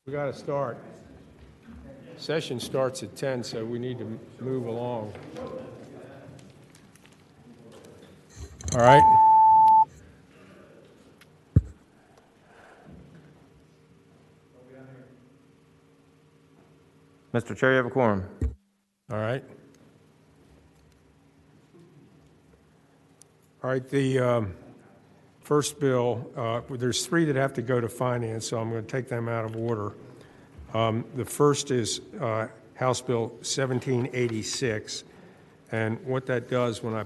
We got to start. Session starts at 10, so we need to move along. All right. Mr. Chair, you have a quorum. All right. All right, the first bill, there's three that have to go to finance, so I'm going to take them out of order. The first is House Bill 1786, and what that does, when I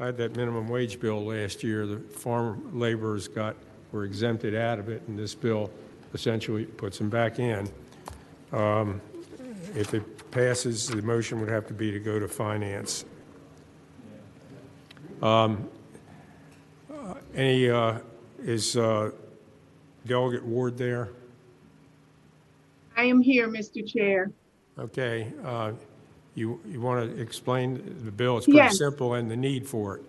had that minimum wage bill last year, the farm laborers were exempted out of it, and this bill essentially puts them back in. If it passes, the motion would have to be to go to finance. Is Delegate Ward there? I am here, Mr. Chair. Okay. You want to explain the bill? It's pretty Yes. simple and the need for it.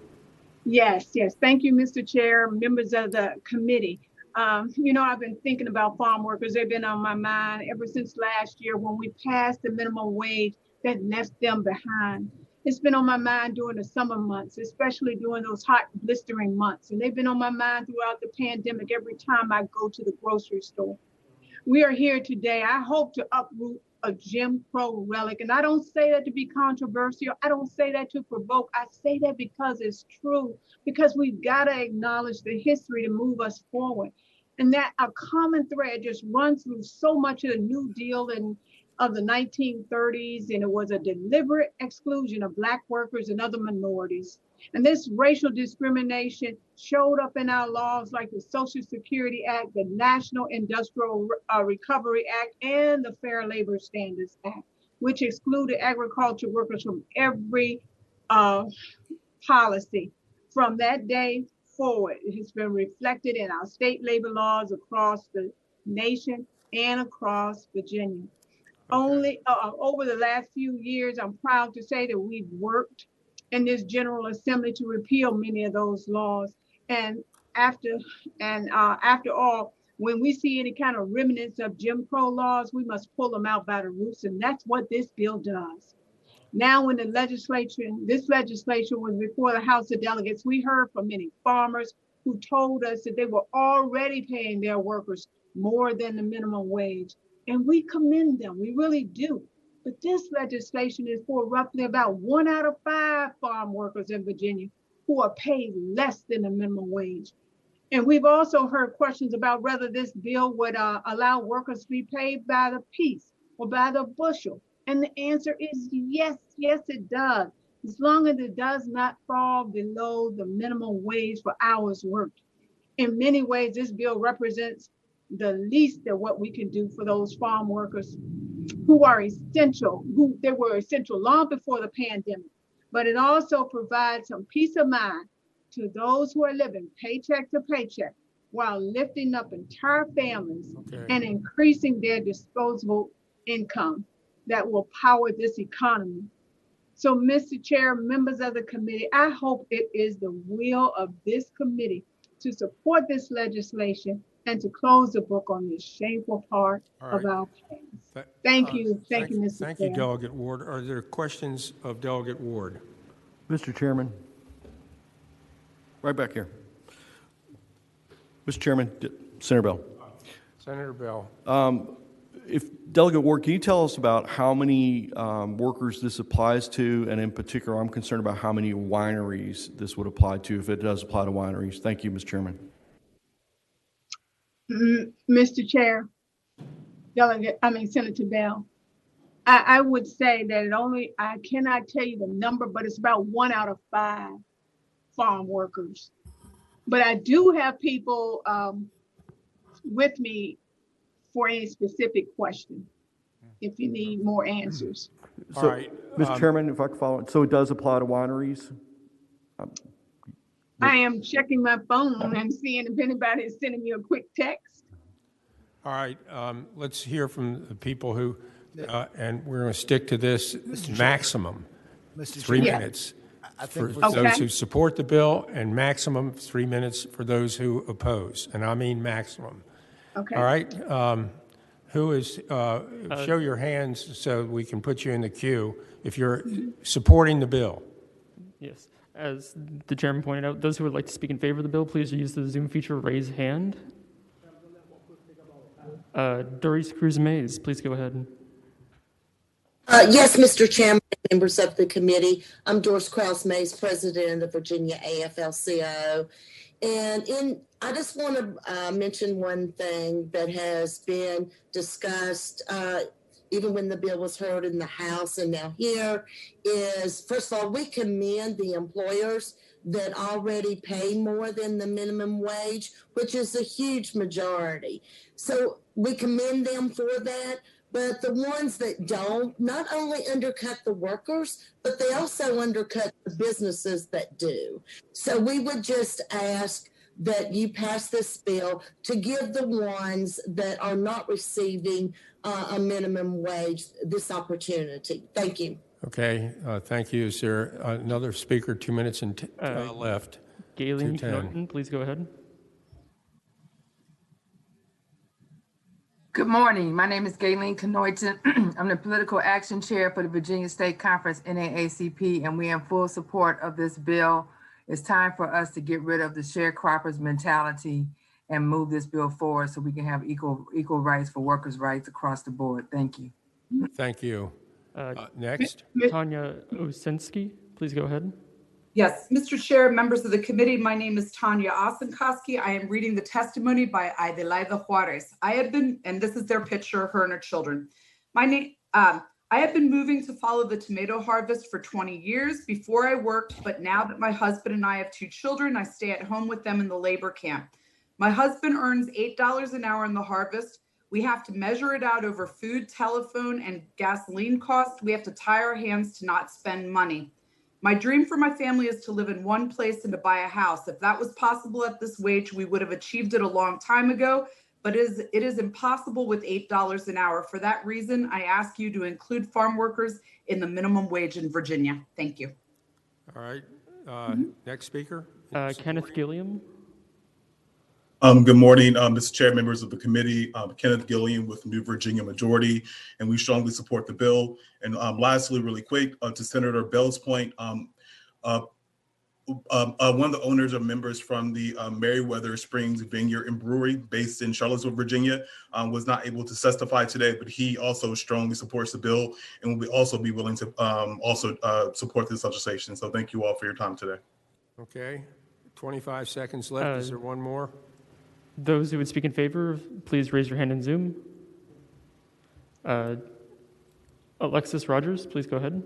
Yes. Thank you, Mr. Chair, members of the committee. I've been thinking about farm workers. They've been on my mind ever since last year when we passed the minimum wage that left them behind. It's been on my mind during the summer months, especially during those hot, blistering months. And they've been on my mind throughout the pandemic every time I go to the grocery store. We are here today. I hope to uproot a Jim Crow relic. And I don't say that to be controversial. I don't say that to provoke. I say that because it's true, because we've got to acknowledge the history to move us forward. And that a common thread just runs through so much of the New Deal and of the 1930s, and it was a deliberate exclusion of Black workers and other minorities. And this racial discrimination showed up in our laws like the Social Security Act, the National Industrial Recovery Act, and the Fair Labor Standards Act, which excluded agriculture workers from every policy. From that day forward, it has been reflected in our state labor laws across the nation and across Virginia. Only over the last few years, I'm proud to say that we've worked in this General Assembly to repeal many of those laws. And after all, when we see any kind of remnants of Jim Crow laws, we must pull them out by the roots. And that's what this bill does. Now, when this legislation was before the House of Delegates, we heard from many farmers who told us that they were already paying their workers more than the minimum wage. And we commend them, we really do. But this legislation is for roughly about 1 out of 5 farm workers in Virginia who are paid less than the minimum wage. And we've also heard questions about whether this bill would allow workers to be paid by the piece or by the bushel. And the answer is yes, it does. As long as it does not fall below the minimum wage for hours worked. In many ways, this bill represents the least of what we can do for those farm workers who are essential, they were essential long before the pandemic. But it also provides some peace of mind to those who are living paycheck to paycheck while lifting up entire families and increasing their disposable income that will power this economy. So, Mr. Chair, members of the committee, I hope it is the will of this committee to support this legislation and to close the book on this shameful part of our past. Thank you. Thank you, Mr. Chair. Thank you, Delegate Ward. Are there questions of Delegate Ward? Mr. Chairman. Right back here. Mr. Chairman, Senator Bell. Senator Bell. If Delegate Ward, can you tell us about how many workers this applies to? And in particular, I'm concerned about how many wineries this would apply to, if it does apply to wineries. Thank you, Mr. Chairman. Mr. Chair, Senator Bell, I would say that I cannot tell you the number, but it's about 1 out of 5 farm workers. But I do have people with me for any specific question, if you need more answers. So, all right. Mr. Chairman, if I could follow, so it does apply to wineries? I am checking my phone and seeing if anybody is sending me a quick text. All right, let's hear from the people who, and we're going to stick to this maximum, 3 minutes for those who support the bill, and maximum 3 minutes for those who oppose, and I mean maximum. Okay. All right, Who is, show your hands so we can put you in the queue if you're supporting the bill. Yes. As the chairman pointed out, those who would like to speak in favor of the bill, please use the Zoom feature, raise hand. Doris Cruz Mays, please go ahead. Yes, Mr. Chairman, members of the committee. I'm Doris Krause Mays, president of the Virginia AFL-CIO. And I just want to mention one thing that has been discussed, even when the bill was heard in the House and now here, is, first of all, we commend the employers that already pay more than the minimum wage, which is a huge majority. So we commend them for that. But the ones that don't not only undercut the workers, but they also undercut the businesses that do. So we would just ask that you pass this bill to give the ones that are not receiving a minimum wage this opportunity. Thank you. Okay, thank you. Is there another speaker, 2 minutes and left? Galen 2:10. Norton, please go ahead. Good morning. My name is Gayleen Knoyton. I'm the Political Action Chair for the Virginia State Conference NAACP, and we are in full support of this bill. It's time for us to get rid of the sharecroppers mentality and move this bill forward so we can have equal rights for workers' rights across the board. Thank you. Thank you. Next. Tanya Osinski, please go ahead. Yes, Mr. Chair, members of the committee, my name is Tanya Osinkoski. I am reading the testimony by Adelaida Juarez. And this is their picture, her and her children. I have been moving to follow the tomato harvest for 20 years. Before I worked, but now that my husband and I have 2 children, I stay at home with them in the labor camp. My husband earns $8 an hour in the harvest. We have to measure it out over food, telephone, and gasoline costs. We have to tie our hands to not spend money. My dream for my family is to live in one place and to buy a house. If that was possible at this wage, we would have achieved it a long time ago, but it is impossible with $8 an hour. For that reason, I ask you to include farm workers in the minimum wage in Virginia. Thank you. All right. Next speaker. Kenneth Gilliam. Good morning, Mr. Chair, members of the committee. Kenneth Gilliam with New Virginia Majority, and we strongly support the bill. And lastly, really quick, to Senator Bell's point, one of the owners or members from the Meriwether Springs Vineyard and Brewery based in Charlottesville, Virginia, was not able to testify today, but he also strongly supports the bill and will also be willing to support this legislation. So thank you all for your time today. Okay. 25 seconds left. Is there one more? Those who would speak in favor, please raise your hand in Zoom. Alexis Rogers, please go ahead.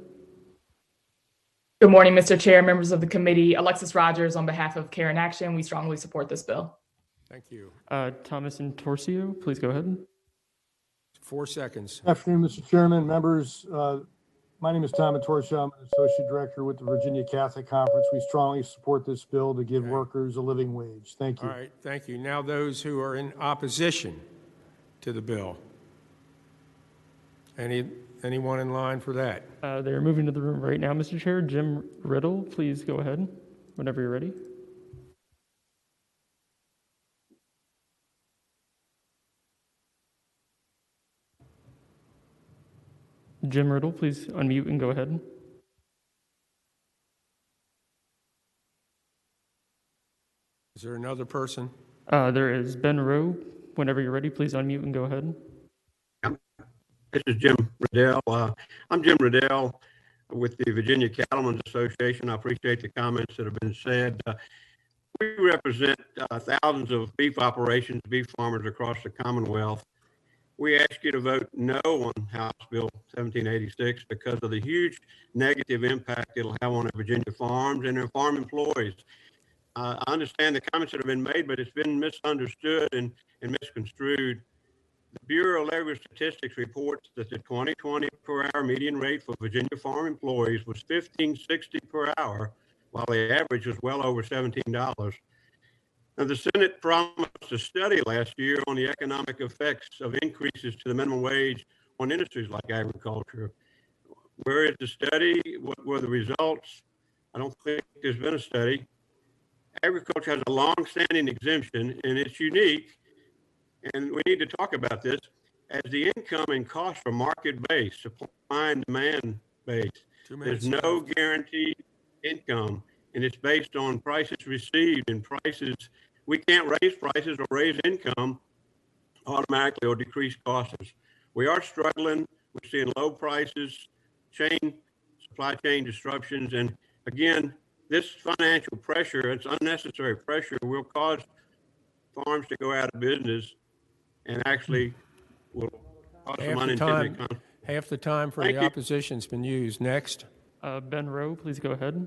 Good morning, Mr. Chair, members of the committee. Alexis Rogers on behalf of Care in Action. We strongly support this bill. Thank you. Thomas Intorcio, please go ahead. 4 seconds. Good afternoon, Mr. Chairman, members. My name is Tom Intorcio. I'm an associate director with the Virginia Catholic Conference. We strongly support this bill to give workers a living wage. Thank you. All right, thank you. Now those who are in opposition to the bill. Anyone in line for that? They're moving to the room right now, Mr. Chair. Jim Riddle, please go ahead whenever you're ready. Jim Riddle, please unmute and go ahead. Is there another person? There is Ben Rowe. Whenever you're ready, please unmute and go ahead. This is Jim Riddell. I'm Jim Riddell with the Virginia Cattlemen's Association. I appreciate the comments that have been said. We represent thousands of beef operations, beef farmers across the Commonwealth. We ask you to vote no on House Bill 1786 because of the huge negative impact it'll have on Virginia farms and their farm employees. I understand the comments that have been made, but it's been misunderstood and misconstrued. The Bureau of Labor Statistics reports that the 2020 per hour median rate for Virginia farm employees was $15.60 per hour, while the average was well over $17. Now, the Senate promised a study last year on the economic effects of increases to the minimum wage on industries like agriculture. Where is the study? What were the results? I don't think there's been a study. Agriculture has a long-standing exemption, and it's unique, and we need to talk about this. as the income and costs are market-based, supply and demand-based. There's no guaranteed income, and it's based on prices received and prices. We can't raise prices or raise income automatically or decrease costs. We are struggling. We're seeing low prices, supply chain disruptions, and again, this financial pressure, it's unnecessary pressure, will cause farms to go out of business and actually will cause some unintended consequences. Half the time for the opposition's been used. Next. Ben Rowe, please go ahead.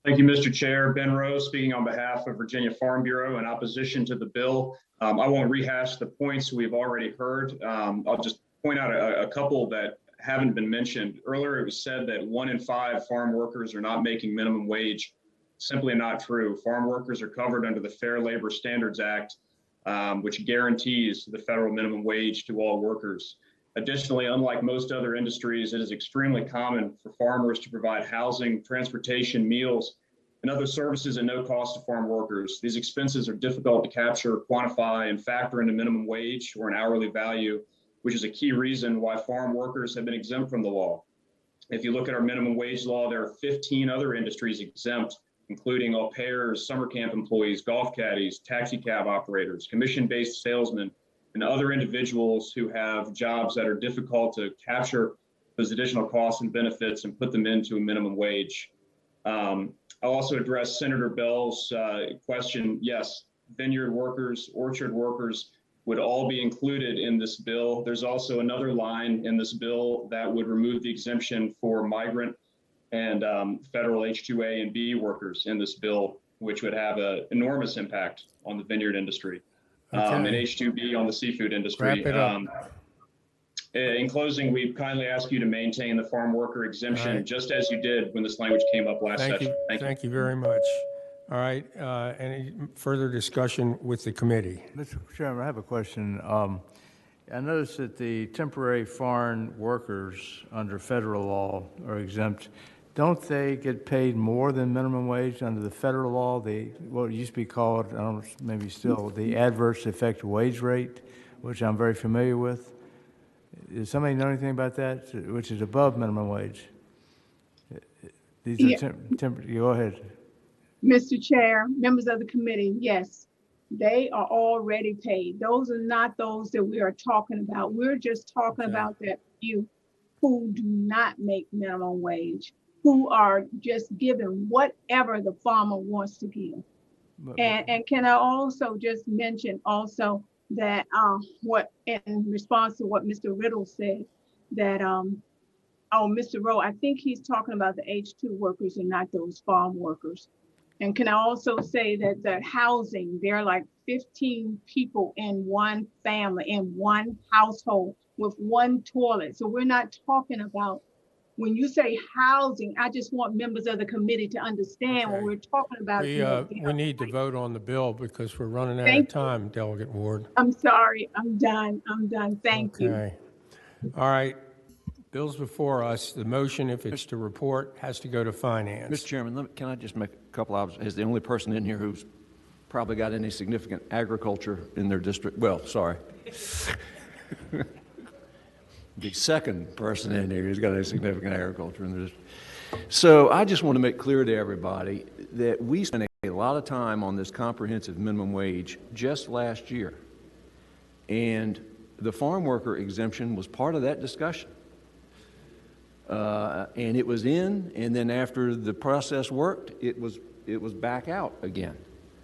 Thank you, Mr. Chair. Ben Rowe speaking on behalf of Virginia Farm Bureau in opposition to the bill. I won't rehash the points we've already heard. I'll just point out a couple that haven't been mentioned. Earlier, it was said that 1 in 5 farm workers are not making minimum wage. Simply not true. Farm workers are covered under the Fair Labor Standards Act, which guarantees the federal minimum wage to all workers. Additionally, unlike most other industries, it is extremely common for farmers to provide housing, transportation, meals, and other services at no cost to farm workers. These expenses are difficult to capture, quantify, and factor into minimum wage or an hourly value, which is a key reason why farm workers have been exempt from the law. If you look at our minimum wage law, there are 15 other industries exempt, including au pairs, summer camp employees, golf caddies, taxi cab operators, commission-based salesmen, and other individuals who have jobs that are difficult to capture those additional costs and benefits and put them into a minimum wage. I'll also address Senator Bell's question. Yes, vineyard workers, orchard workers would all be included in this bill. There's also another line in this bill that would remove the exemption for migrant and federal H-2A and B workers in this bill, which would have an enormous impact on the vineyard industry. And H-2B on the seafood industry. Wrap it up. In closing, we kindly ask you to maintain the farm worker exemption, just as you did when this language came up last session. Thank you very much. All right, any further discussion with the committee? Mr. Chairman, I have a question. I noticed that the temporary foreign workers under federal law are exempt. Don't they get paid more than minimum wage under the federal law? What used to be called, I don't know, maybe still, the adverse effect wage rate, which I'm very familiar with. Does somebody know anything about that, which is above minimum wage? These are go ahead. Mr. Chair, members of the committee, yes, they are already paid. Those are not those that we are talking about. We're just talking about that few who do not make minimum wage, who are just given whatever the farmer wants to give. And can I also just mention also that what in response to what Mr. Riddle said, that Mr. Rowe, I think he's talking about the H-2 workers and not those farm workers. And can I also say that the housing, there are like 15 people in one family, in one household with one toilet. So we're not talking about, when you say housing, I just want members of the committee to understand what we're talking about. We need to vote on the bill because we're running out of time, Delegate Ward. I'm sorry, I'm done. Thank you. Okay. All right. Bills before us. The motion, if it's to report, has to go to finance. Mr. Chairman, can I just make a couple observations? As the only person in here who's probably got any significant agriculture in their district. Well, sorry. The second person in here who's got any significant agriculture in their district. So I just want to make clear to everybody that we spent a lot of time on this comprehensive minimum wage just last year. And the farm worker exemption was part of that discussion. And it was in, and then after the process worked, it was back out again.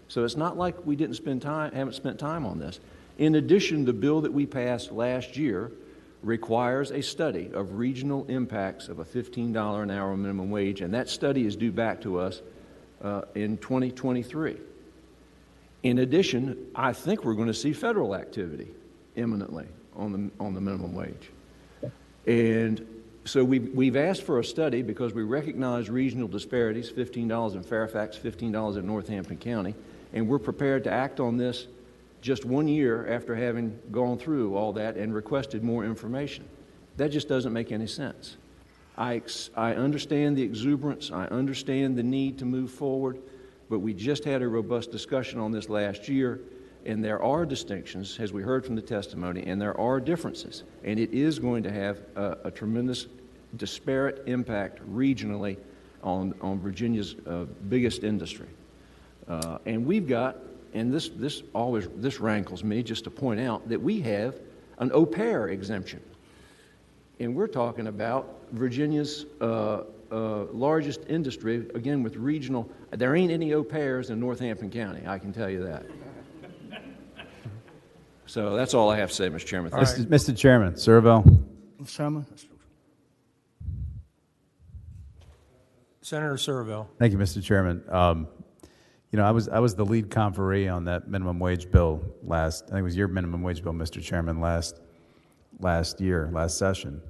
So it's not like we haven't spent time on this. In addition, the bill that we passed last year requires a study of regional impacts of a $15 an hour minimum wage, and that study is due back to us in 2023. In addition, I think we're going to see federal activity imminently on the minimum wage. And so we've asked for a study because we recognize regional disparities, $15 in Fairfax, $15 in Northampton County, and we're prepared to act on this just 1 year after having gone through all that and requested more information. That just doesn't make any sense. I understand the exuberance, I understand the need to move forward, but we just had a robust discussion on this last year, And there are distinctions, as we heard from the testimony, and there are differences. And it is going to have a tremendous disparate impact regionally on Virginia's biggest industry. And we've got, and this rankles me just to point out that we have an au pair exemption. And we're talking about Virginia's largest industry, again with regional, there ain't any au pairs in Northampton County, I can tell you that. So that's all I have to say, Mr. Chairman. Mr. Chairman, Surville. Mr. Chairman. Senator Surville. Thank you, Mr. Chairman. You know, I was the lead conferee on that minimum wage bill I think it was your minimum wage bill, Mr. Chairman, last session.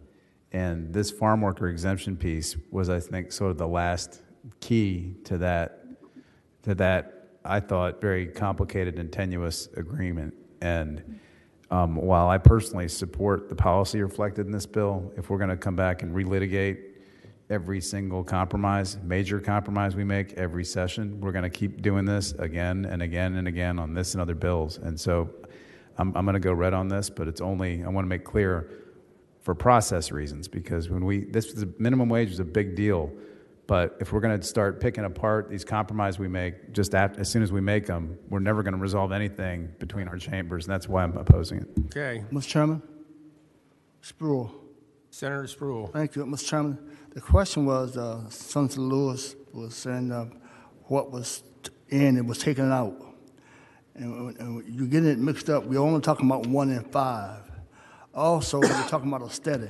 And this farm worker exemption piece was, I think, sort of the last key to that, I thought, very complicated and tenuous agreement. And while I personally support the policy reflected in this bill, if we're going to come back and relitigate every single major compromise we make every session, we're going to keep doing this again and again and again on this and other bills. And so I'm going to go red on this, but I want to make clear for process reasons, because minimum wage is a big deal. But if we're going to start picking apart these compromises we make as soon as we make them, we're never going to resolve anything between our chambers, and that's why I'm opposing it. Okay. Mr. Chairman. Spruill. Senator Spruill. Thank you, Mr. Chairman. The question was, Senator Lewis was saying what was in and was taken out. And you're getting it mixed up. We're only talking about 1 in 5. Also, we're talking about a study.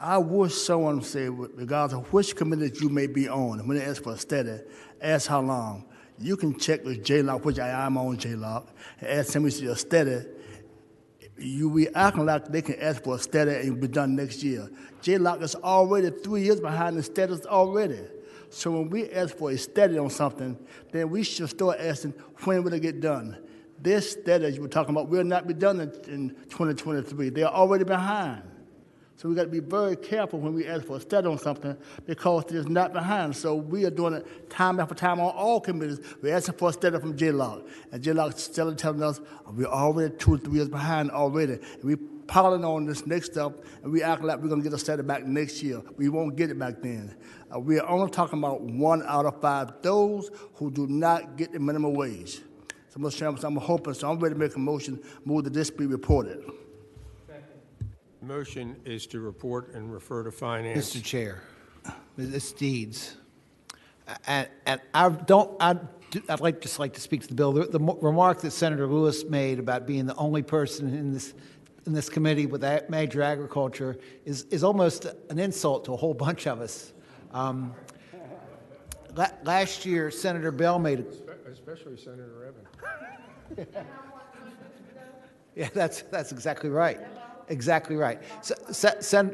I wish someone say, regardless of which committee you may be on, when they ask for a study, ask how long. You can check with JLOC, which I am on JLOC, and ask them to a study. You be acting like they can ask for a study and be done next year. JLOC is already 3 years behind the studies already. So when we ask for a study on something, then we should start asking, when will it get done? This study you were talking about will not be done in 2023. They are already behind. So we got to be very careful when we ask for a study on something, because it's not behind. So we are doing it time after time on all committees. We're asking for a study from JLOC. And JLOC is still telling us we're already 2 or 3 years behind already. And we're piling on this next stuff, and we act like we're going to get a study back next year. We won't get it back then. We are only talking about 1 out of 5, those who do not get the minimum wage. So, Mr. Chairman, I'm hoping, so I'm ready to make a motion, move that this be reported. Motion is to report and refer to finance. Mr. Chair, Ms. Deeds, and I'd like to speak to the bill. The remark that Senator Lewis made about being the only person in this committee with major agriculture is almost an insult to a whole bunch of us. Last year, Senator Bell made especially Senator Evans. Yeah, that's exactly right. Exactly right.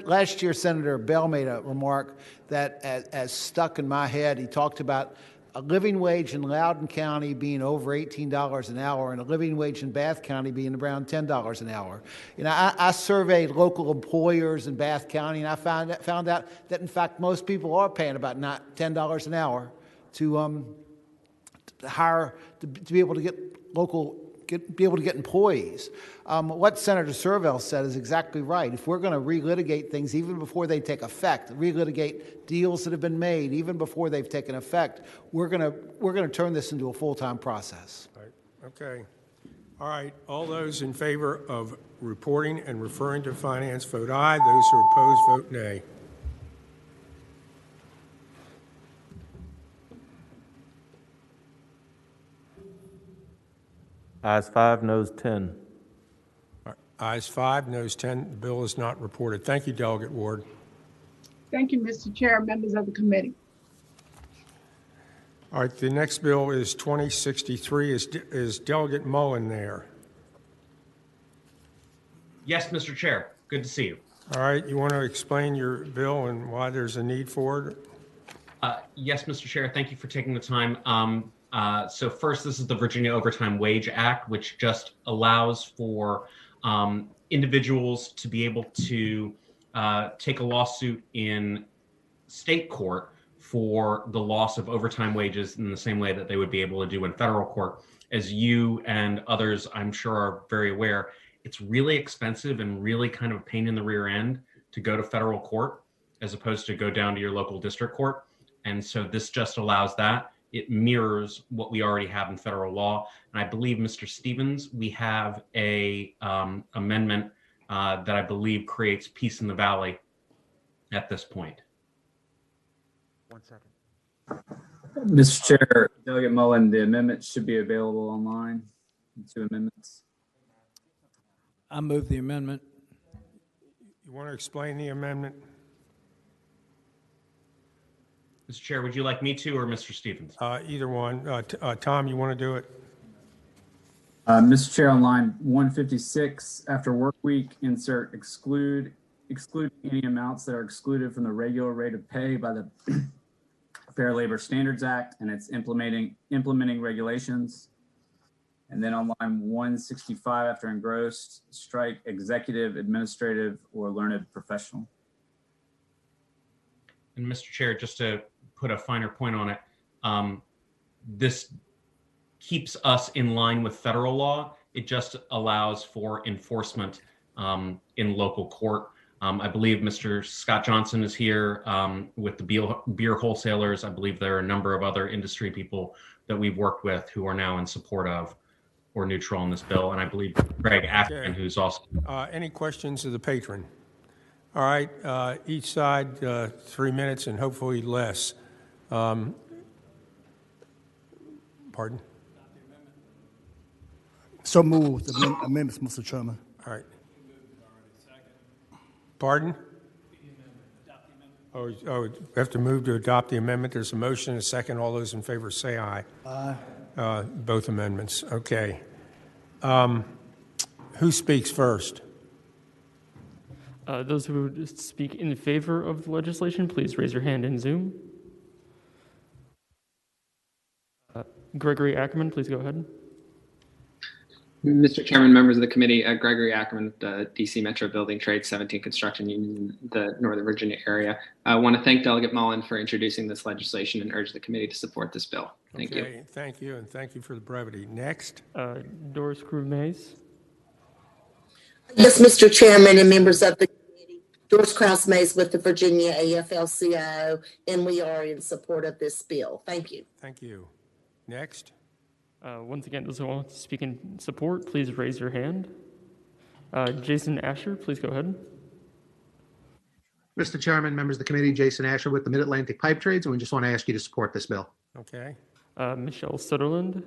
Last year, Senator Bell made a remark that has stuck in my head. He talked about a living wage in Loudoun County being over $18 an hour and a living wage in Bath County being around $10 an hour. You know, I surveyed local employers in Bath County, and I found out that, in fact, most people are paying about not $10 an hour to hire, to be able to get employees. What Senator Surville said is exactly right. If we're going to relitigate things even before they take effect, relitigate deals that have been made even before they've taken effect, we're going to turn this into a full-time process. Right. Okay. All right. All those in favor of reporting and referring to finance, vote aye. Those who are opposed, vote nay. Ayes 5, noes 10. Ayes 5, noes 10. The bill is not reported. Thank you, Delegate Ward. Thank you, Mr. Chair, members of the committee. All right, the next bill is 2063. Is Delegate Mullen there? Yes, Mr. Chair. Good to see you. All right, you want to explain your bill and why there's a need for it? Yes, Mr. Chair. Thank you for taking the time. So first, this is the Virginia Overtime Wage Act, which just allows for individuals to be able to take a lawsuit in state court for the loss of overtime wages in the same way that they would be able to do in federal court. as you and others I'm sure are very aware, it's really expensive and really kind of a pain in the rear end to go to federal court as opposed to go down to your local district court. And so this just allows that. It mirrors what we already have in federal law. And I believe, Mr. Stevens, we have a amendment that I believe creates peace in the valley at this point. 1 second. Mr. Chair, Delegate Mullen, the amendment should be available online. 2 amendments. I move the amendment. You want to explain the amendment? Mr. Chair, would you like me to or Mr. Stevens? Either one. Tom, you want to do it? Mr. Chair, on line 156, after work week, insert exclude any amounts that are excluded from the regular rate of pay by the Fair Labor Standards Act and its implementing regulations. And then on line 165, after engrossed, strike executive, administrative, or learned professional. And Mr. Chair, just to put a finer point on it, this keeps us in line with federal law. It just allows for enforcement in local court. I believe Mr. Scott Johnson is here with the beer wholesalers. I believe there are a number of other industry people that we've worked with who are now in support of or neutral on this bill. And I believe Greg Ackerman, who's also. Any questions of the patron? All right, each side 3 minutes and hopefully less. Pardon? So moved. Amendments, Mr. Chairman. All right. Pardon? Oh, we have to move to adopt the amendment. There's a motion and a second. All those in favor say aye. Aye. Both amendments. Okay. Who speaks first? Those who would speak in favor of the legislation, please raise your hand in Zoom. Gregory Ackerman, please go ahead. Mr. Chairman, members of the committee, Gregory Ackerman, the DC Metro Building Trades 17 Construction Union in the Northern Virginia area. I want to thank Delegate Mullen for introducing this legislation and urge the committee to support this bill. Thank you. Thank you, and thank you for the brevity. Next. Doris Krug-Mays. Yes, Mr. Chairman and members of the committee, Doris Krause-Mays with the Virginia AFL-CIO, and we are in support of this bill. Thank you. Thank you. Next. Once again, those who want to speak in support, please raise your hand. Jason Asher, please go ahead. Mr. Chairman, members of the committee, Jason Asher with the Mid-Atlantic Pipe Trades, and we just want to ask you to support this bill. Okay. Michelle Sutherland.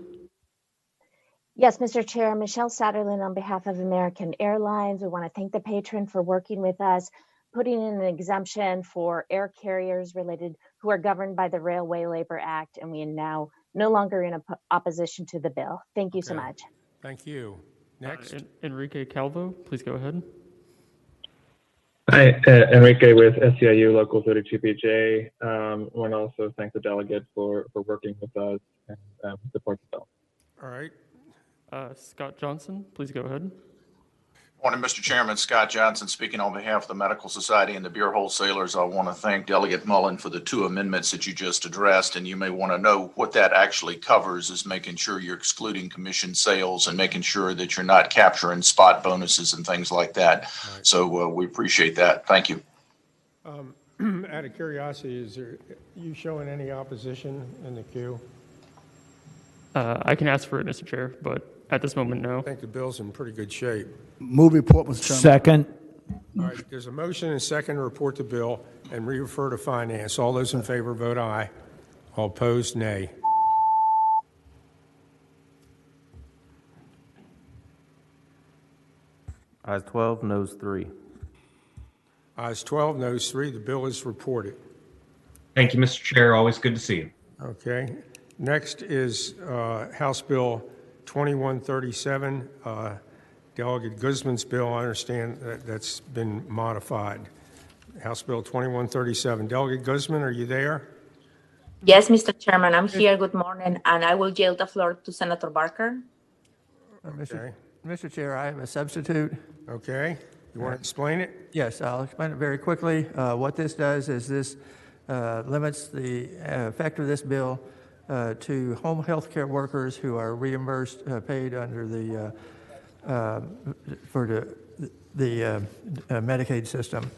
Yes, Mr. Chair, Michelle Satterland on behalf of American Airlines. We want to thank the patron for working with us, putting in an exemption for air carriers related who are governed by the Railway Labor Act, and we are now no longer in opposition to the bill. Thank you so much. Thank you. Next. Enrique Calvo, please go ahead. Hi, Enrique with SEIU Local 32PJ. I want to also thank the delegate for working with us and support the bill. All right. Scott Johnson, please go ahead. Morning, Mr. Chairman. Scott Johnson speaking on behalf of the Medical Society and the Beer Wholesalers. I want to thank Delegate Mullen for the 2 amendments that you just addressed. And you may want to know what that actually covers is making sure you're excluding commission sales and making sure that you're not capturing spot bonuses and things like that. Right. So we appreciate that. Thank you. Out of curiosity, is there you showing any opposition in the queue? I can ask for it, Mr. Chair, but at this moment, no. I think the bill's in pretty good shape. Move report, Mr. Chairman. Second. All right, there's a motion and a second to report the bill and refer to finance. All those in favor vote aye. All opposed, nay. Ayes 12, noes 3. Ayes 12, noes 3. The bill is reported. Thank you, Mr. Chair. Always good to see you. Okay. Next is House Bill 2137, Delegate Guzman's bill. I understand that's been modified. House Bill 2137. Delegate Guzman, are you there? Yes, Mr. Chairman, I'm here. Good morning, and I will yield the floor to Senator Barker. Okay. Mr. Chair, I have a substitute. Okay. You want to explain it? Yes, I'll explain it very quickly. What this does is this limits the effect of this bill to home health care workers who are reimbursed, paid under the, for the Medicaid system.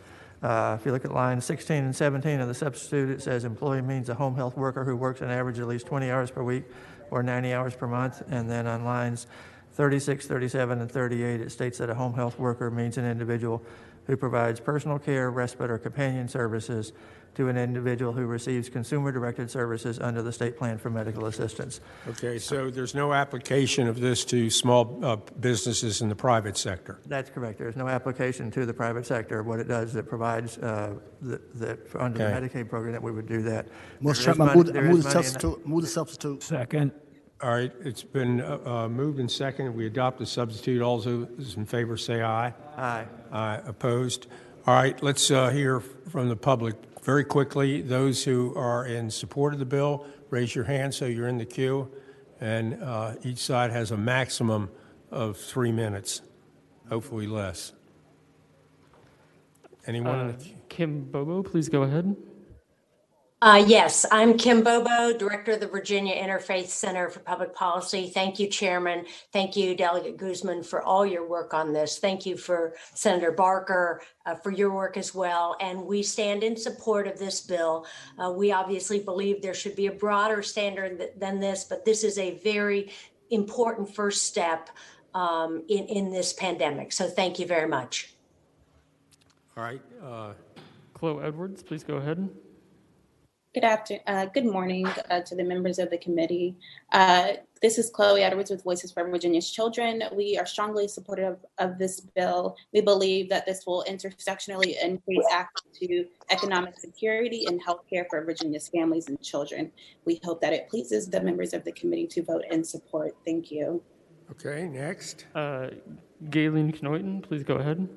If you look at lines 16 and 17 of the substitute, it says employee means a home health worker who works an average at least 20 hours per week or 90 hours per month. And then on lines 36, 37, and 38, it states that a home health worker means an individual who provides personal care, respite, or companion services to an individual who receives consumer-directed services under the state plan for medical assistance. Okay, so there's no application of this to small businesses in the private sector? That's correct. There's no application to the private sector. What it does is it provides that under the Medicaid program that we would do that. Move the substitute. Second. All right, it's been moved and seconded. We adopt the substitute. All those in favor say aye. Aye. Aye. Opposed? All right, let's hear from the public very quickly. Those who are in support of the bill, raise your hand so you're in the queue. And each side has a maximum of 3 minutes, hopefully less. Anyone? Kim Bobo, please go ahead. Yes, I'm Kim Bobo, Director of the Virginia Interfaith Center for Public Policy. Thank you, Chairman. Thank you, Delegate Guzman, for all your work on this. Thank you for Senator Barker for your work as well. And we stand in support of this bill. We obviously believe there should be a broader standard than this, but this is a very important first step in this pandemic. So thank you very much. All right. Chloe Edwards, please go ahead. Good morning to the members of the committee. This is Chloe Edwards with Voices for Virginia's Children. We are strongly supportive of this bill. We believe that this will intersectionally increase access to economic security and health care for Virginia's families and children. We hope that it pleases the members of the committee to vote in support. Thank you. Okay, next. Gayleen Knoyton, please go ahead.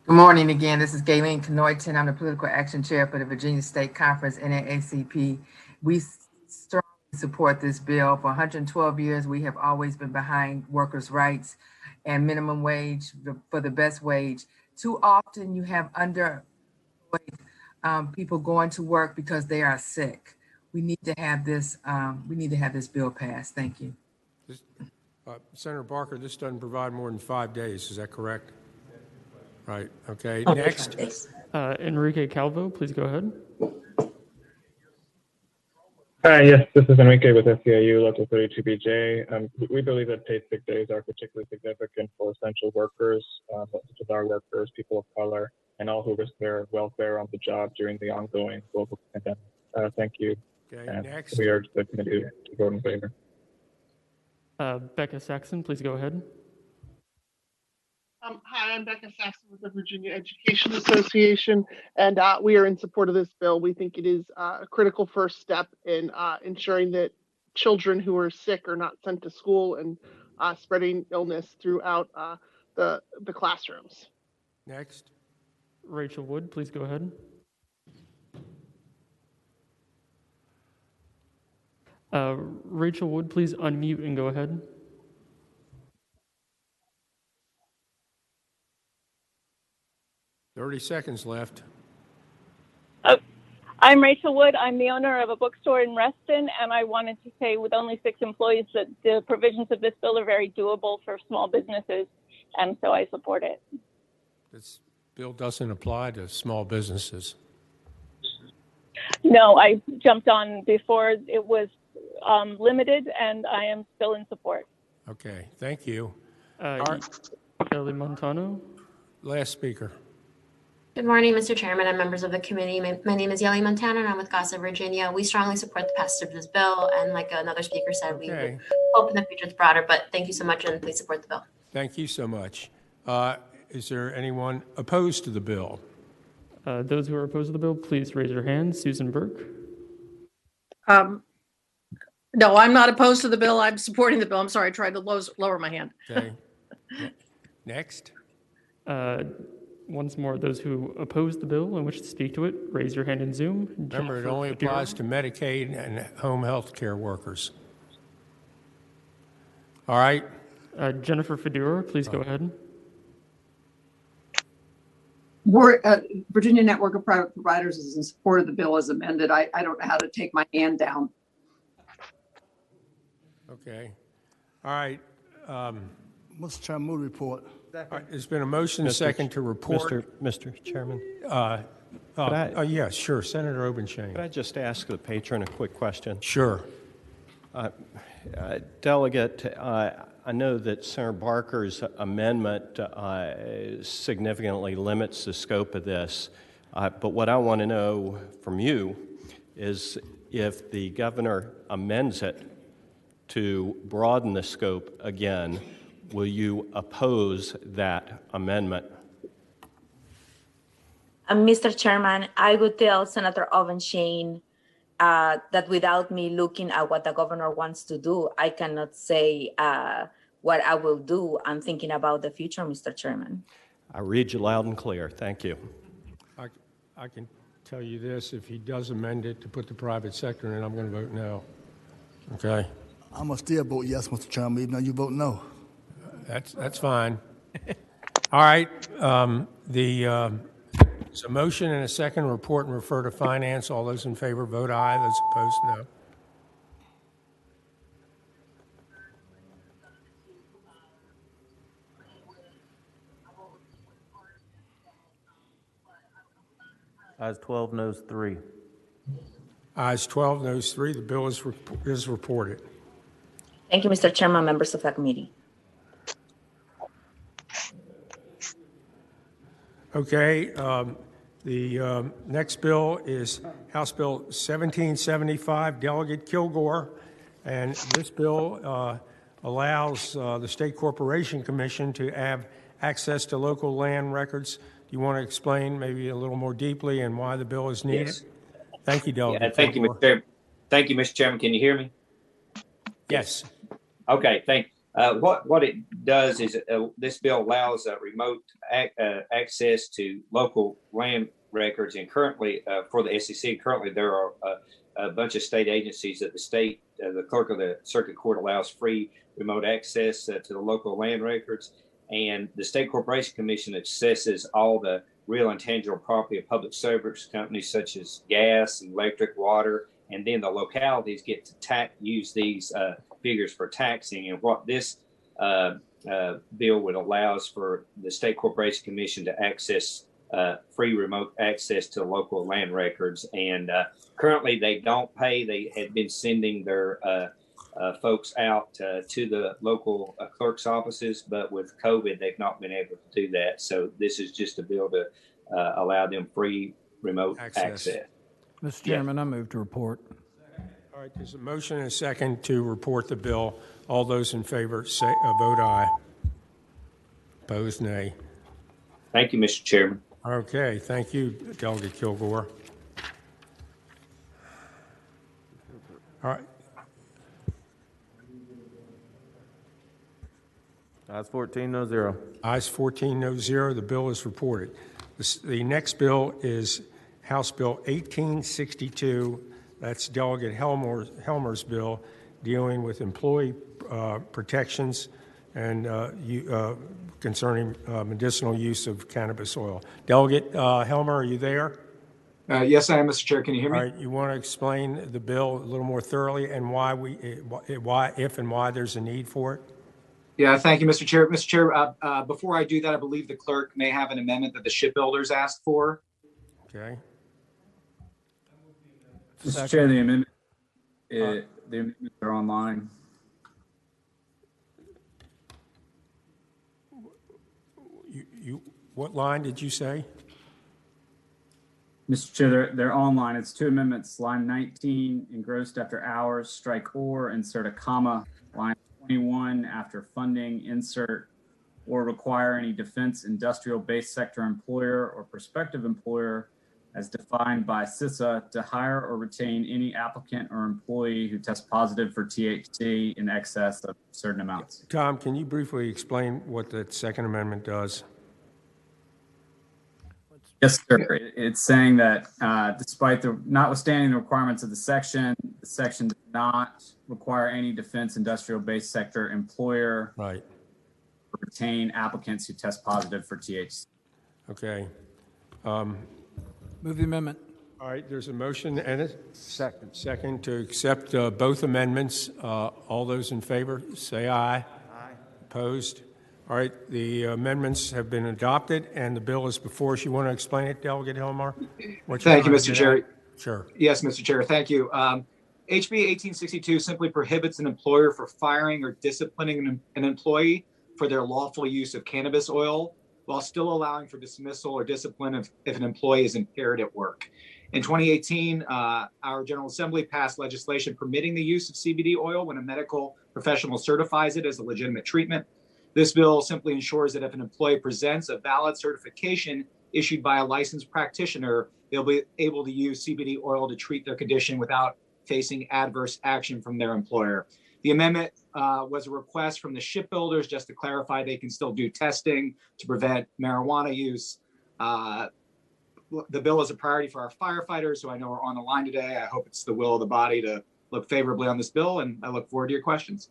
Good morning again. This is Gayleen Knoyton. I'm the Political Action Chair for the Virginia State Conference, NAACP. We strongly support this bill. For 112 years, we have always been behind workers' rights and minimum wage for the best wage. Too often you have underemployed people going to work because they are sick. We need to have this. We need to have this bill passed. Thank you. Senator Barker, this doesn't provide more than 5 days. Is that correct? Right. Okay. Next. Enrique Calvo, please go ahead. Hi, yes, this is Enrique with SEIU Local 32BJ. We believe that paid sick days are particularly significant for essential workers, such as our workers, people of color, and all who risk their welfare on the job during the ongoing global pandemic. Thank you. Okay. And next. we urge the committee to vote in favor. Becca Saxon, please go ahead. Hi, I'm Becca Saxon with the Virginia Education Association, and we are in support of this bill. We think it is a critical first step in ensuring that children who are sick are not sent to school and spreading illness throughout the classrooms. Next. Rachel Wood, please go ahead. Rachel Wood, please unmute and go ahead. Thirty seconds left. I'm Rachel Wood. I'm the owner of a bookstore in Reston, and I wanted to say with only 6 employees that the provisions of this bill are very doable for small businesses, and so I support it. This bill doesn't apply to small businesses. No, I jumped on before it was limited, and I am still in support. Okay, thank you. Ellie Montano. Last speaker. Good morning, Mr. Chairman and members of the committee. My name is Yeli Montana, and I'm with GASA Virginia. We strongly support the passage of this bill, and like another speaker said, we would hope in the future it's broader, but thank you so much, and please support the bill. Thank you so much. Is there anyone opposed to the bill? Those who are opposed to the bill, please raise your hand. Susan Burke. No, I'm not opposed to the bill. I'm supporting the bill. I'm sorry, I tried to lower my hand. Okay. Next. Once more, those who oppose the bill and wish to speak to it, raise your hand in Zoom. Remember, it only applies to Medicaid and home health care workers. All right. Jennifer Fedora, please go ahead. Virginia Network of Private Providers is in support of the bill as amended. I don't know how to take my hand down. Okay. All right. Mr. Chairman, move report. All right, there's been a motion second to report. Mr. Chairman. Yeah, sure. Senator Obenshain. Could I just ask the patron a quick question? Sure. Delegate, I know that Senator Barker's amendment significantly limits the scope of this, but what I want to know from you is if the governor amends it to broaden the scope again, will you oppose that amendment? Mr. Chairman, I would tell Senator Ovenshain that without me looking at what the governor wants to do, I cannot say what I will do. I'm thinking about the future, Mr. Chairman. I read you loud and clear. Thank you. I can tell you this, if he does amend it to put the private sector in, I'm going to vote no. Okay? I'm going to still vote yes, Mr. Chairman, even though you vote no. That's fine. All right. There's a motion and a second, report and refer to finance. All those in favor vote aye. Those opposed, no. Ayes 12, noes 3. Ayes 12, noes 3. The bill is reported. Thank you, Mr. Chairman, members of the committee. Okay, the next bill is House Bill 1775, Delegate Kilgore, and this bill allows the State Corporation Commission to have access to local land records. Do you want to explain maybe a little more deeply and why the bill is needed? Yes. Thank you, Delegate Thank you, Kilgore. Mr. Chairman. Thank you, Mr. Chairman. Can you hear me? Yes. Okay, thank you. What it does is this bill allows remote access to local land records, and currently for the SEC, currently there are a bunch of state agencies that the state, the clerk of the circuit court allows free remote access to the local land records, and the State Corporation Commission accesses all the real and tangible property of public service companies such as gas, electric, water, and then the localities get to use these figures for taxing. And what this bill would allow is for the State Corporation Commission to access free remote access to local land records. And currently they don't pay. They had been sending their folks out to the local clerk's offices, but with COVID, they've not been able to do that. So this is just a bill to allow them free remote access. Mr. Chairman, I move to report. All right, there's a motion and a second to report the bill. All those in favor say vote aye. Opposed, nay. Thank you, Mr. Chairman. Okay, thank you, Delegate Kilgore. All right. Ayes 14, no 0. Ayes 14, no 0. The bill is reported. The next bill is House Bill 1862. That's Delegate Helmer's bill dealing with employee protections and concerning medicinal use of cannabis oil. Delegate Helmer, are you there? Yes, I am, Mr. Chair. Can you hear me? All right. You want to explain the bill a little more thoroughly and why why there's a need for it? Yeah, thank you, Mr. Chair. Mr. Chair, before I do that, I believe the clerk may have an amendment that the shipbuilders asked for. Okay. Mr. Chair, the amendments are online. What line did you say? Mr. Chair, they're online. It's two amendments. Line 19, engrossed after hours, strike or, insert a comma. Line 21, after funding, insert or require any defense industrial base sector employer or prospective employer as defined by CISA to hire or retain any applicant or employee who tests positive for THC in excess of certain amounts. Tom, can you briefly explain what the Second Amendment does? Yes, sir. It's saying that notwithstanding the requirements of the section does not require any defense industrial base sector employer to retain applicants who test positive for THC. Okay. Move the amendment. All right, there's a motion and a second to accept both amendments. All those in favor, say aye. Aye. Opposed? All right, the amendments have been adopted, and the bill is before us. You want to explain it, Delegate Hilmar? Thank you, Mr. Chair. Sure. Yes, Mr. Chair, thank you. HB 1862 simply prohibits an employer from firing or disciplining an employee for their lawful use of cannabis oil, while still allowing for dismissal or discipline if an employee is impaired at work. In 2018, our General Assembly passed legislation permitting the use of CBD oil when a medical professional certifies it as a legitimate treatment. This bill simply ensures that if an employee presents a valid certification issued by a licensed practitioner, they'll be able to use CBD oil to treat their condition without facing adverse action from their employer. The amendment was a request from the shipbuilders just to clarify they can still do testing to prevent marijuana use. The bill is a priority for our firefighters, so I know we're on the line today. I hope it's the will of the body to look favorably on this bill, and I look forward to your questions.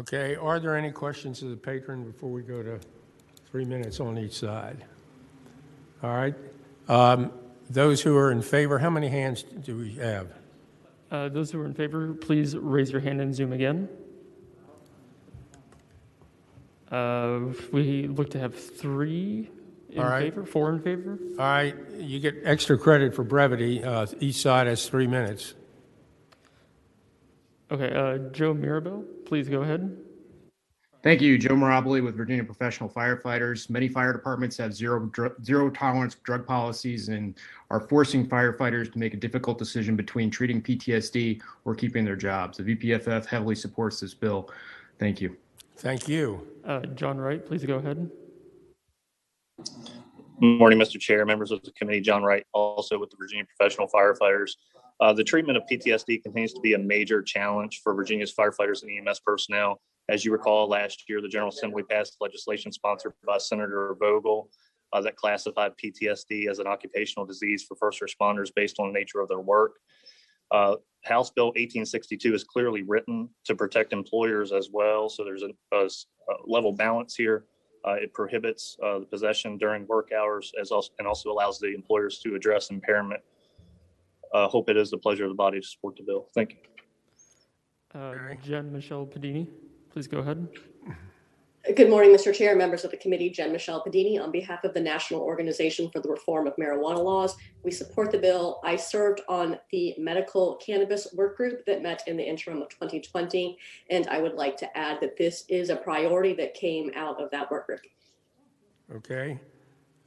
Okay, are there any questions of the patron before we go to 3 minutes on each side? All right. Those who are in favor, how many hands do we have? Those who are in favor, please raise your hand and Zoom again. We look to have 3 in favor, 4 in favor. All right, you get extra credit for brevity. Each side has 3 minutes. Okay, Joe Mirabel, please go ahead. Thank you, Joe Miraboli with Virginia Professional Firefighters. Many fire departments have zero tolerance drug policies and are forcing firefighters to make a difficult decision between treating PTSD or keeping their jobs. The VPFF heavily supports this bill. Thank you. Thank you. John Wright, please go ahead. Good morning, Mr. Chair, members of the committee. John Wright, also with the Virginia Professional Firefighters. The treatment of PTSD continues to be a major challenge for Virginia's firefighters and EMS personnel. As you recall, last year, the General Assembly passed legislation sponsored by Senator Vogel that classified PTSD as an occupational disease for first responders based on the nature of their work. House Bill 1862 is clearly written to protect employers as well, so there's a level balance here. It prohibits the possession during work hours and also allows the employers to address impairment. Hope it is the pleasure of the body to support the bill. Thank you. Jen Michelle Padini, please go ahead. Good morning, Mr. Chair, members of the committee. Jen Michelle Padini on behalf of the National Organization for the Reform of Marijuana Laws. We support the bill. I served on the medical cannabis work group that met in the interim of 2020, and I would like to add that this is a priority that came out of that work group. Okay.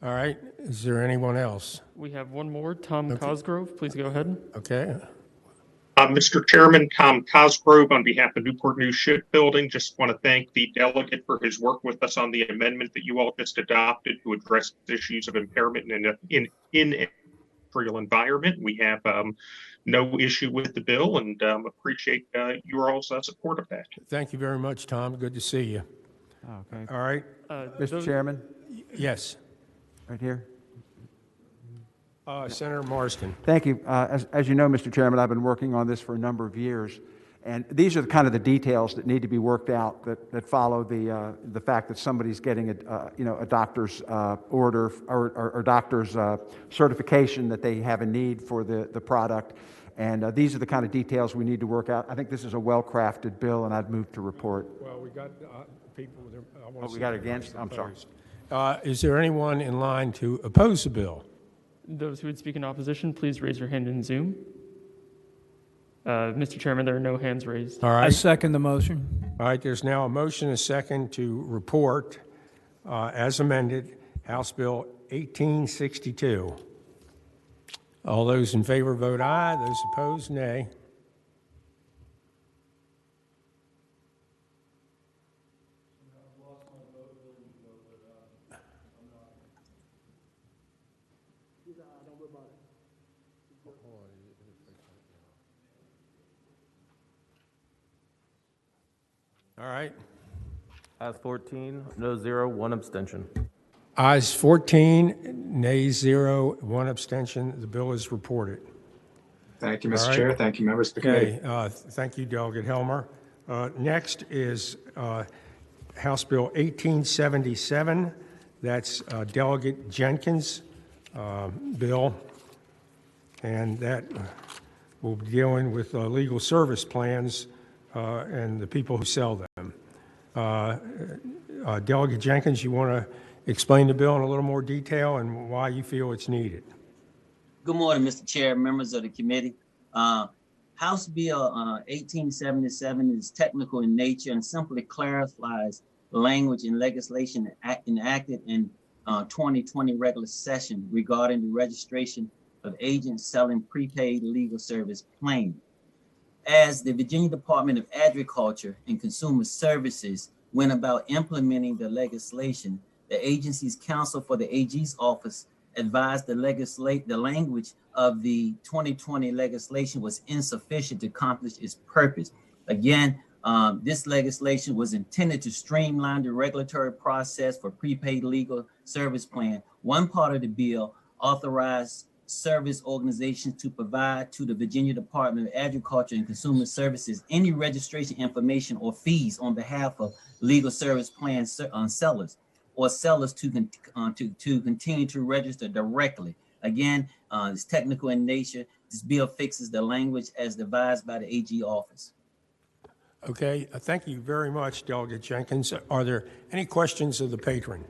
All right. Is there anyone else? We have one more. Tom Cosgrove, please go ahead. Okay. Mr. Chairman, Tom Cosgrove on behalf of Newport News Shipbuilding. Just want to thank the delegate for his work with us on the amendment that you all just adopted to address issues of impairment in industrial environment. We have no issue with the bill and appreciate your all's support of that. Thank you very much, Tom. Good to see you. Okay. All right. Mr. Chairman? Yes. Right here. Senator Marston. Thank you. As you know, Mr. Chairman, I've been working on this for a number of years, and these are kind of the details that need to be worked out that follow the fact that somebody's getting a doctor's order or doctor's certification that they have a need for the product, and these are the kind of details we need to work out. I think this is a well-crafted bill, and I'd move to report. Well, we got people. We got against. I'm sorry. Is there anyone in line to oppose the bill? Those who would speak in opposition, please raise your hand in Zoom. Mr. Chairman, there are no hands raised. All right. I second the motion. All right, there's now a motion and a second to report, as amended, House Bill 1862. All those in favor vote aye. Those opposed, nay. All right. Ayes 14, no 0, 1 abstention. Ayes 14, nays 0, 1 abstention. The bill is reported. Thank you, Mr. Chair. Thank you, members of the committee. Thank you, Delegate Helmer. Next is House Bill 1877. That's Delegate Jenkins. bill, and that will be dealing with legal service plans and the people who sell them. Delegate Jenkins, you want to explain the bill in a little more detail and why you feel it's needed? Good morning, Mr. Chair, members of the committee. House Bill 1877 is technical in nature and simply clarifies language in legislation enacted in 2020 regular session regarding the registration of agents selling prepaid legal service plans. As the Virginia Department of Agriculture and Consumer Services went about implementing the legislation, the agency's counsel for the AG's office advised the language of the 2020 legislation was insufficient to accomplish its purpose. Again, this legislation was intended to streamline the regulatory process for prepaid legal service plan. One part of the bill authorized service organizations to provide to the Virginia Department of Agriculture and Consumer Services any registration information or fees on behalf of legal service plan sellers or sellers to continue to register directly. Again, it's technical in nature. This bill fixes the language as devised by the AG office. Okay, thank you very much, Delegate Jenkins. Are there any questions of the patron?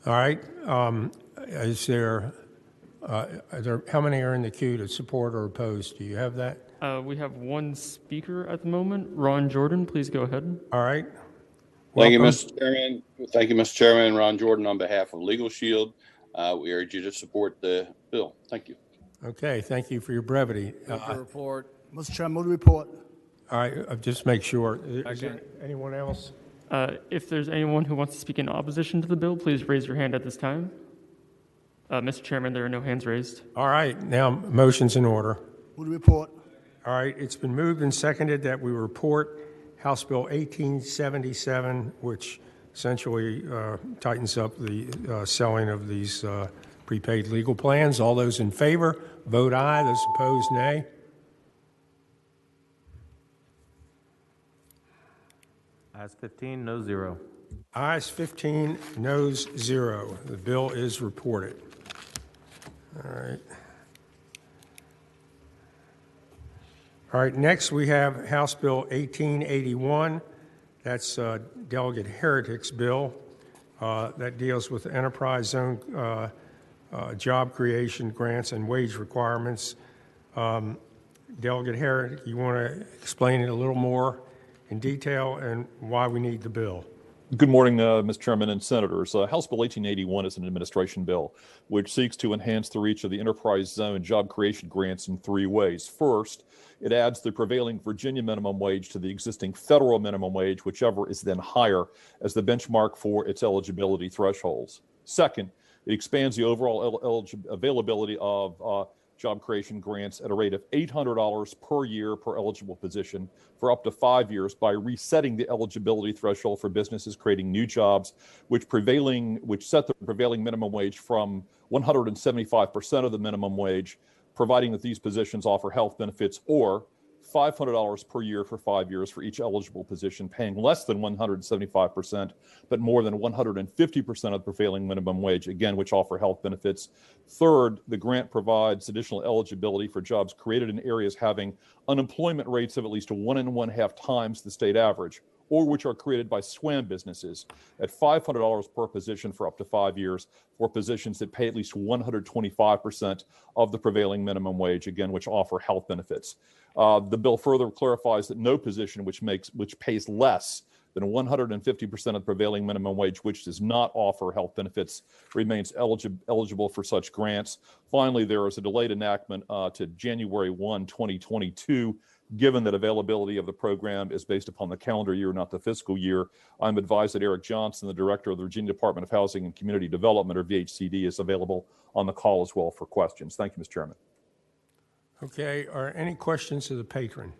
All right, how many are in the queue to support or oppose? Do you have that? We have one speaker at the moment. Ron Jordan, please go ahead. All right. Thank you, Mr. Chairman. Thank you, Mr. Chairman. Ron Jordan on behalf of Legal Shield. We urge you to support the bill. Thank you. Okay, thank you for your brevity. Report. Mr. Chairman, move the report. All right, just make sure. Is there anyone else? If there's anyone who wants to speak in opposition to the bill, please raise your hand at this time. Mr. Chairman, there are no hands raised. All right, now motion's in order. Move the report. All right, it's been moved and seconded that we report House Bill 1877, which essentially tightens up the selling of these prepaid legal plans. All those in favor, vote aye. Those opposed, nay. Ayes 15, no 0. Ayes 15, noes 0. The bill is reported. All right. All right, next we have House Bill 1881. That's Delegate Heretick's bill that deals with enterprise zone job creation grants and wage requirements. Delegate Heretic, you want to explain it a little more in detail and why we need the bill? Good morning, Mr. Chairman and Senators. House Bill 1881 is an administration bill which seeks to enhance the reach of the enterprise zone job creation grants in 3 ways. First, it adds the prevailing Virginia minimum wage to the existing federal minimum wage, whichever is then higher, as the benchmark for its eligibility thresholds. Second, it expands the overall availability of job creation grants at a rate of $800 per year per eligible position for up to 5 years by resetting the eligibility threshold for businesses creating new jobs, which set the prevailing minimum wage from 175% of the minimum wage, providing that these positions offer health benefits, or $500 per year for 5 years for each eligible position, paying less than 175%, but more than 150% of the prevailing minimum wage, again, which offer health benefits. Third, the grant provides additional eligibility for jobs created in areas having unemployment rates of at least 1.5 times the state average, or which are created by SWAM businesses at $500 per position for up to 5 years for positions that pay at least 125% of the prevailing minimum wage, again, which offer health benefits. The bill further clarifies that no position which pays less than 150% of the prevailing minimum wage, which does not offer health benefits, remains eligible for such grants. Finally, there is a delayed enactment to January 1, 2022, given that availability of the program is based upon the calendar year, not the fiscal year. I'm advised that Eric Johnson, the director of the Virginia Department of Housing and Community Development, or VHCD, is available on the call as well for questions. Thank you, Mr. Chairman. Okay, are any questions of the patron?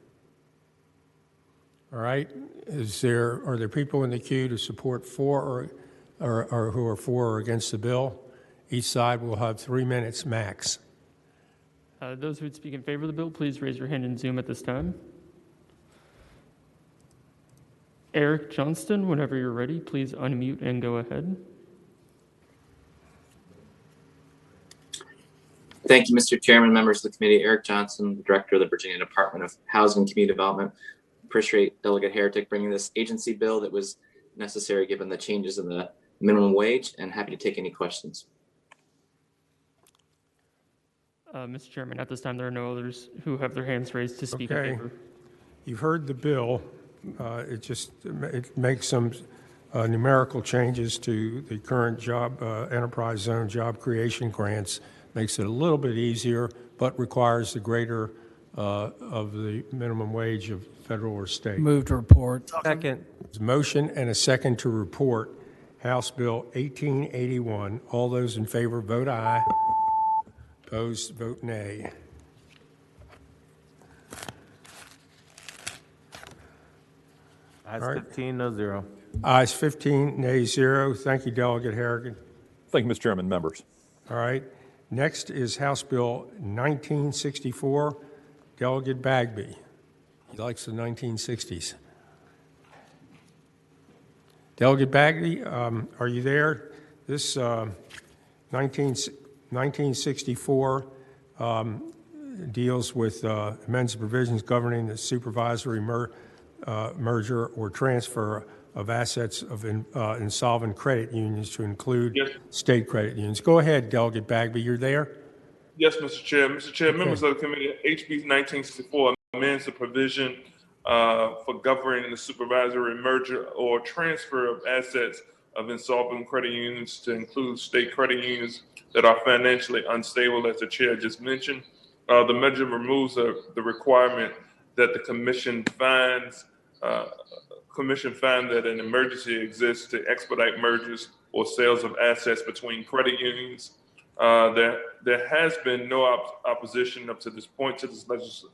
All right, are there people in the queue to support for or who are for or against the bill? Each side will have 3 minutes max. Those who would speak in favor of the bill, please raise your hand in Zoom at this time. Eric Johnston, whenever you're ready, please unmute and go ahead. Thank you, Mr. Chairman, members of the committee. Eric Johnson, the Director of the Virginia Department of Housing and Community Development. Appreciate Delegate Herrick bringing this agency bill that was necessary given the changes in the minimum wage, and happy to take any questions. Mr. Chairman, at this time, there are no others who have their hands raised to speak in favor. You've heard the bill. It makes some numerical changes to the current job enterprise zone job creation grants, makes it a little bit easier, but requires the greater of the minimum wage of federal or state. Move to report. Second. There's a motion and a second to report House Bill 1881. All those in favor vote aye. Opposed, vote nay. Ayes All right. 15, no zero. Ayes 15, nays 0. Thank you, Delegate Harrigan. Thank you, Mr. Chairman, members. All right. Next is House Bill 1964. Delegate Bagby. He likes the 1960s. Delegate Bagby, are you there? This 1964 deals with amends provisions governing the supervisory merger or transfer of assets of insolvent credit unions to include state credit unions. Go ahead, Delegate Bagby. You're there? Yes, Mr. Chair. Mr. Chair, Okay. members of the committee, HB 1964 amends the provision for governing the supervisory merger or transfer of assets of insolvent credit unions to include state credit unions that are financially unstable, as the chair just mentioned. The measure removes the requirement that the commission finds that an emergency exists to expedite mergers or sales of assets between credit unions. There has been no opposition up to this point to this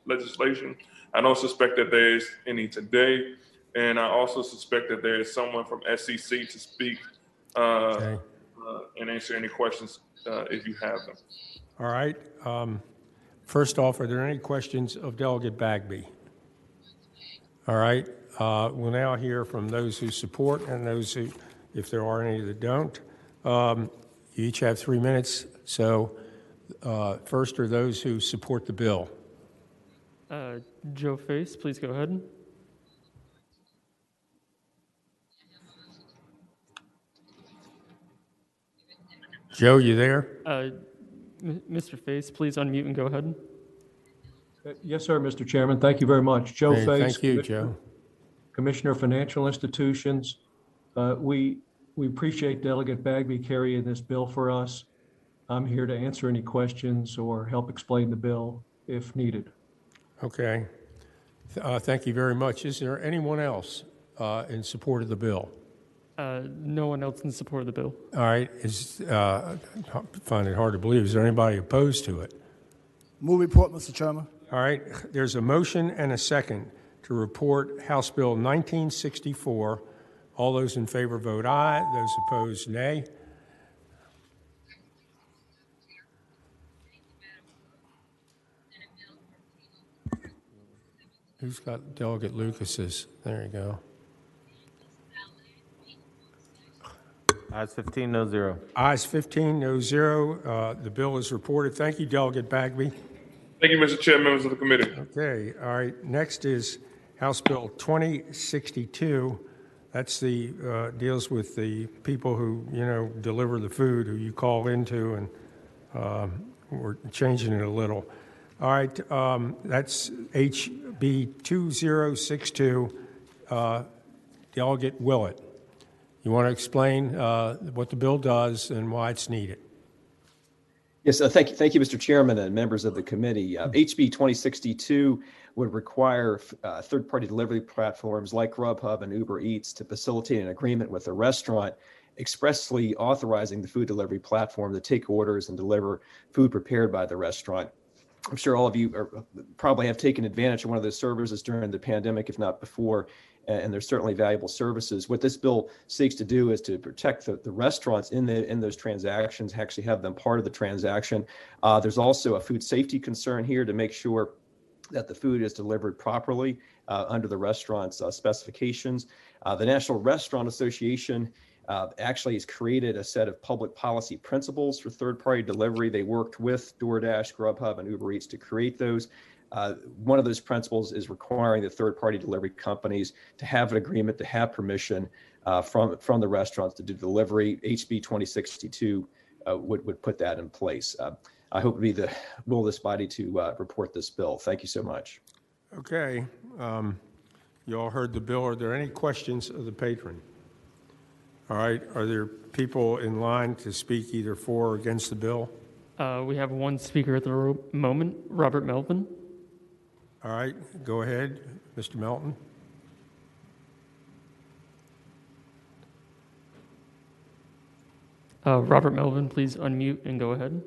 legislation. I don't suspect that there is any today, and I also suspect that there is someone from SEC to speak and answer any questions if you have them. All right. First off, are there any questions of Delegate Bagby? All right. We'll now hear from those who support and those who, if there are any that don't. You each have 3 minutes. So first are those who support the bill. Joe Face, please go ahead. Joe, you there? Mr. Face, please unmute and go ahead. Yes, sir, Mr. Chairman. Thank you very much. Joe Hey, Face. thank you, Joe. Commissioner of Financial Institutions. We appreciate Delegate Bagby carrying this bill for us. I'm here to answer any questions or help explain the bill if needed. Okay. Thank you very much. Is there anyone else in support of the bill? No one else in support of the bill. All right. I find it hard to believe. Is there anybody opposed to it? Move report, Mr. Chairman. All right. There's a motion and a second to report House Bill 1964. All those in favor vote aye. Those opposed, nay. Who's got Delegate Lucas's? There you go. Ayes 15, no zero. Ayes 15, no zero. The bill is reported. Thank you, Delegate Bagby. Thank you, Mr. Chair, members of the committee. Okay, all right. Next is House Bill 2062. That's the deals with the people who deliver the food, who you call into, and we're changing it a little. All right, that's HB 2062. Delegate Willett, you want to explain what the bill does and why it's needed? Yes, thank you, Mr. Chairman and members of the committee. HB 2062 would require third-party delivery platforms like Grubhub and Uber Eats to facilitate an agreement with a restaurant expressly authorizing the food delivery platform to take orders and deliver food prepared by the restaurant. I'm sure all of you probably have taken advantage of one of those services during the pandemic, if not before, and they're certainly valuable services. What this bill seeks to do is to protect the restaurants in those transactions, actually have them part of the transaction. There's also a food safety concern here to make sure that the food is delivered properly under the restaurant's specifications. The National Restaurant Association actually has created a set of public policy principles for third-party delivery. They worked with DoorDash, Grubhub, and Uber Eats to create those. One of those principles is requiring the third-party delivery companies to have an agreement, to have permission from the restaurants to do delivery. HB 2062 would put that in place. I hope to be the will of this body to report this bill. Thank you so much. Okay. You all heard the bill. Are there any questions of the patron? All right. Are there people in line to speak either for or against the bill? We have one speaker at the moment, Robert Melvin. All right. Go ahead, Mr. Melton. Robert Melvin, please unmute and go ahead.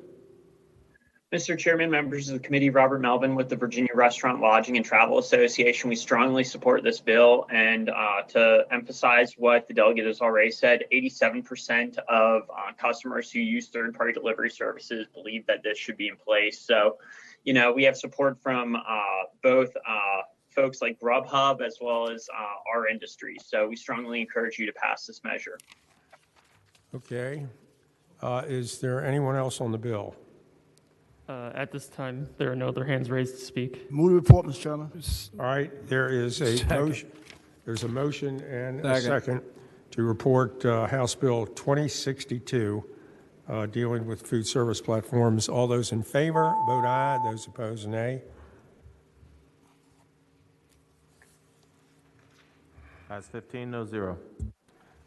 Mr. Chairman, members of the committee, Robert Melvin with the Virginia Restaurant Lodging and Travel Association. We strongly support this bill, and to emphasize what the delegate has already said, 87% of customers who use third-party delivery services believe that this should be in place. So, you know, we have support from both folks like Grubhub as well as our industry. So we strongly encourage you to pass this measure. Okay. Is there anyone else on the bill? At this time, there are no other hands raised to speak. Move the report, Mr. Chairman. All right, there is a motion. There's a motion and a second to report House Bill 2062 dealing with food service platforms. All those in favor, vote aye. Those opposed, nay. Ayes 15, no zero.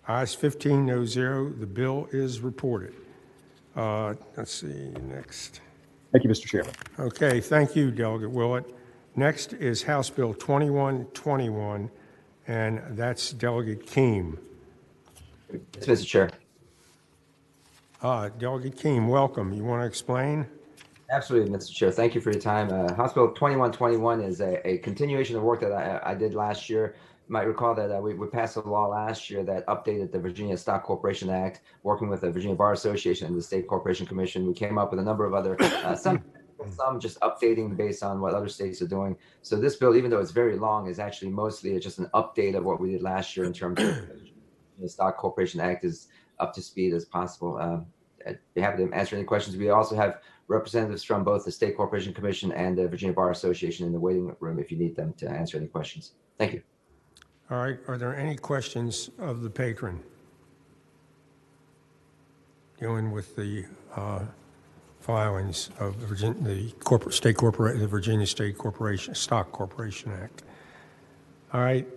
Ayes 15, no zero. The bill is reported. Let's see, next. Thank you, Mr. Chairman. Okay, thank you, Delegate Willett. Next is House Bill 2121, and that's Delegate Keem. Yes, Mr. Chair. Delegate Keem, welcome. You want to explain? Absolutely, Mr. Chair. Thank you for your time. House Bill 2121 is a continuation of work that I did last year. You might recall that we passed a law last year that updated the Virginia Stock Corporation Act, working with the Virginia Bar Association and the State Corporation Commission. We came up with a number of other, some just updating based on what other states are doing. So this bill, even though it's very long, is actually mostly just an update of what we did last year in terms of the Stock Corporation Act is up to speed as possible. I'd be happy to answer any questions. We also have representatives from both the State Corporation Commission and the Virginia Bar Association in the waiting room if you need them to answer any questions. Thank you. All right, are there any questions of the patron dealing with the filings of the Virginia State Corporation Stock Corporation Act? All right,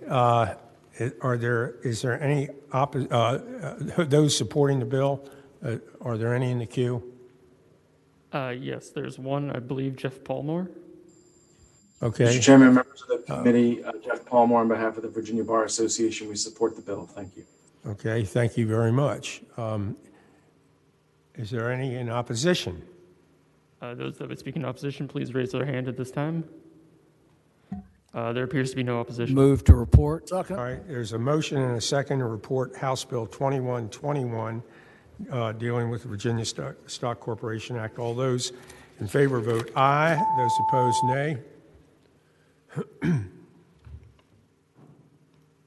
is there any those supporting the bill? Are there any in the queue? Yes, there's one, I believe, Jeff Palmore. Okay. Mr. Chairman, members of the committee, Jeff Palmore on behalf of the Virginia Bar Association, we support the bill. Thank you. Okay, thank you very much. Is there any in opposition? Those that would speak in opposition, please raise their hand at this time. There appears to be no opposition. Move to report. All right, there's a motion and a second to report House Bill 2121 dealing with the Virginia Stock Corporation Act. All those in favor vote aye. Those opposed, nay.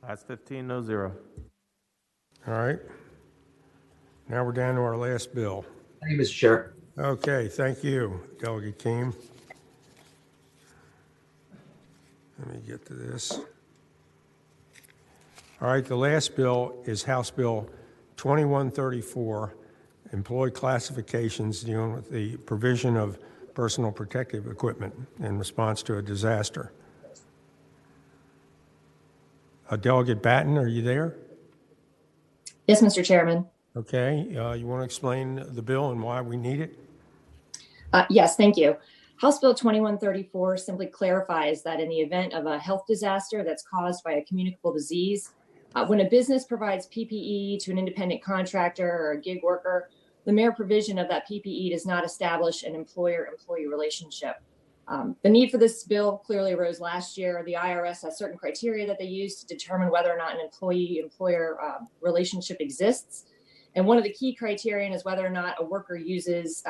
Ayes 15, no zero. All right. Now we're down to our last bill. Thank you, Mr. Chair. Okay, thank you, Delegate Keem. Let me get to this. All right, the last bill is House Bill 2134, employee classifications dealing with the provision of personal protective equipment in response to a disaster. Delegate Batten, are you there? Yes, Mr. Chairman. Okay, you want to explain the bill and why we need it? Yes, thank you. House Bill 2134 simply clarifies that in the event of a health disaster that's caused by a communicable disease, when a business provides PPE to an independent contractor or a gig worker, the mere provision of that PPE does not establish an employer-employee relationship. The need for this bill clearly arose last year. The IRS has certain criteria that they use to determine whether or not an employee-employer relationship exists. And one of the key criterion is whether or not a worker uses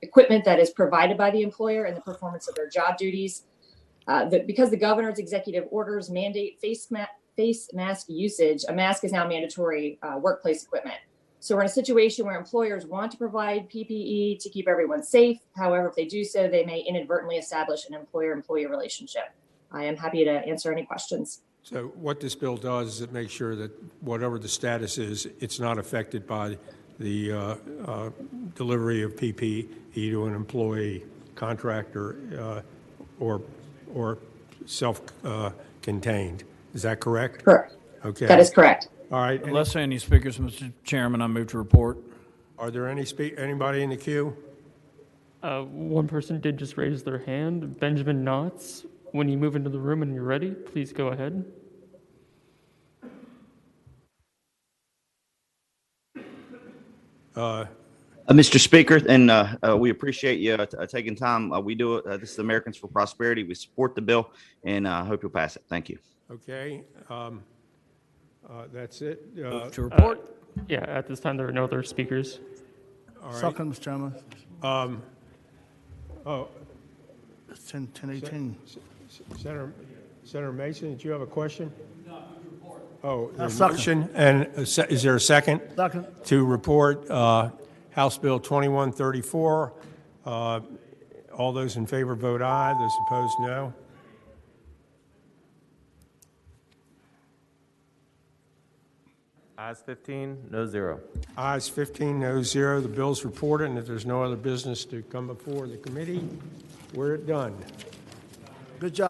equipment that is provided by the employer in the performance of their job duties. Because the governor's executive orders mandate face mask usage, a mask is now mandatory workplace equipment. So we're in a situation where employers want to provide PPE to keep everyone safe. However, if they do so, they may inadvertently establish an employer-employee relationship. I am happy to answer any questions. So what this bill does is it makes sure that whatever the status is, it's not affected by the delivery of PPE to an employee, contractor, or self-contained. Is that correct? Correct. Okay. That is correct. All right. Unless any speakers, Mr. Chairman, I move to report. Are there anybody in the queue? One person did just raise their hand. Benjamin Knotts. When you move into the room and you're ready, please go ahead. Mr. Speaker, and we appreciate you taking time. We do it. This is Americans for Prosperity. We support the bill, and I hope you'll pass it. Thank you. Okay. That's it. To report. Yeah, at this time, there are no other speakers. All right. Second, Mr. Chairman. It's 10:18. Senator Mason, did you have a question? No, to report. Oh, there's a Second. motion, and is there a second? Second. To report House Bill 2134. All those in favor vote aye. Those opposed, no. Ayes 15, no 0. Ayes 15, no 0. The bill's reported, and if there's no other business to come before the committee, we're done. Good job.